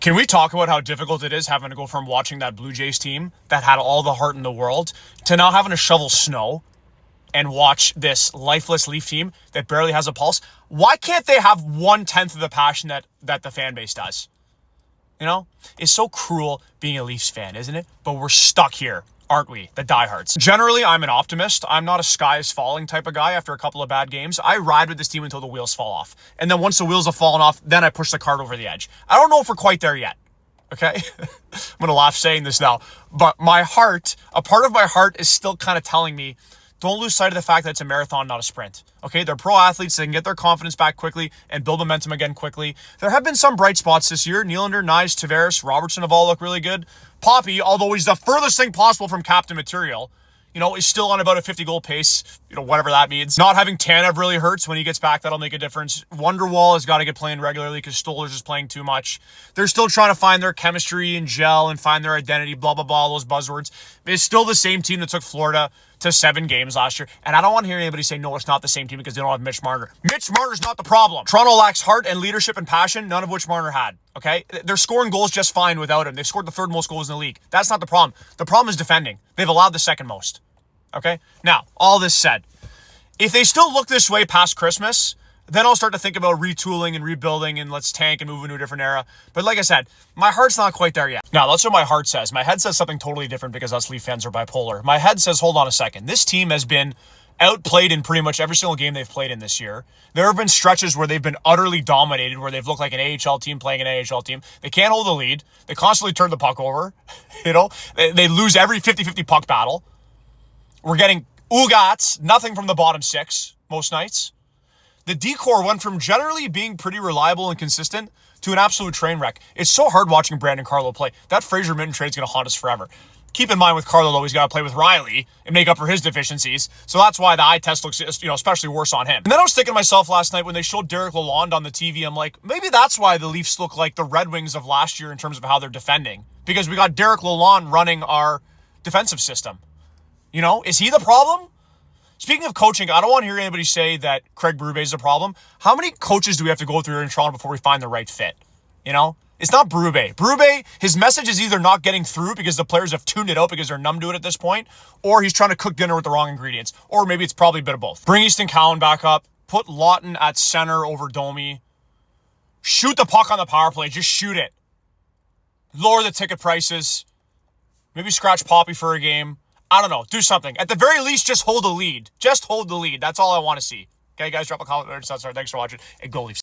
Can we talk about how difficult it is having to go from watching that Blue Jays team that had all the heart in the world to now having to shovel snow and watch this lifeless Leaf team that barely has a pulse? Why can't they have 1/10 of the passion that the fan base does? You know, it's so cruel being a Leafs fan, isn't it? But we're stuck here, aren't we? The diehards. Generally, I'm an optimist. I'm not a sky is falling type of guy after a couple of bad games. I ride with this team until the wheels fall off. And then once the wheels have fallen off, then I push the cart over the edge. I don't know if we're quite there yet. Okay? I'm going to laugh saying this now. But my heart, a part of my heart is still kind of telling me, don't lose sight of the fact that it's a marathon, not a sprint. Okay, they're pro athletes. They can get their confidence back quickly and build momentum again quickly. There have been some bright spots this year. Nylander, Nyes, Tavares, Robertson have all looked really good. Poppy, although he's the furthest thing possible from captain material, is still on about a 50-goal pace, whatever that means. Not having Tanev really hurts. When he gets back, that'll make a difference. Wonderwall has got to get playing regularly because Stolar's just playing too much. They're still trying to find their chemistry and gel and find their identity, blah, blah, blah, those buzzwords. It's still the same team that took Florida to 7 games last year. And I don't want to hear anybody say, no, it's not the same team because they don't have Mitch Marner. Mitch Marner's not the problem. Toronto lacks heart and leadership and passion, none of which Marner had, okay? They're scoring goals just fine without him. They've scored the 3rd most goals in the league. That's not the problem. The problem is defending. They've allowed the 2nd most, okay? Now, all this said, if they still look this way past Christmas, then I'll start to think about retooling and rebuilding and let's tank and move into a different era. But like I said, my heart's not quite there yet. Now, that's what my heart says. My head says something totally different because us Leaf fans are bipolar. My head says, hold on a second. This team has been outplayed in pretty much every single game they've played in this year. There have been stretches where they've been utterly dominated, where they've looked like an AHL team playing an AHL team. They can't hold the lead. They constantly turn the puck over. They lose every 50-50 puck battle. We're getting oogats, nothing from the bottom 6 most nights. The D-core went from generally being pretty reliable and consistent to an absolute train wreck. It's so hard watching Brandon Carlo play. That Fraser Minton trade's going to haunt us forever. Keep in mind with Carlo, though, he's got to play with Riley and make up for his deficiencies. So that's why the eye test looks, especially worse on him. And then I was thinking to myself last night when they showed Derek Lalonde on the TV, I'm like, maybe that's why the Leafs look like the Red Wings of last year in terms of how they're defending. Because we got Derek Lalonde running our defensive system. Is he the problem? Speaking of coaching, I don't want to hear anybody say that Craig Berube is the problem. How many coaches do we have to go through here in Toronto before we find the right fit? It's not Berube. Berube, his message is either not getting through because the players have tuned it out because they're numb to it at this point, or he's trying to cook dinner with the wrong ingredients, or maybe it's probably a bit of both. Bring Easton Cowan back up. Put Lawton at center over Domi. Shoot the puck on the power play. Just shoot it. Lower the ticket prices. Maybe scratch Poppy for a game. I don't know. Do something. At the very least, just hold the lead. Just hold the lead. That's all I want to see. Okay, guys, drop a comment there. Thanks for watching. And go Leafs.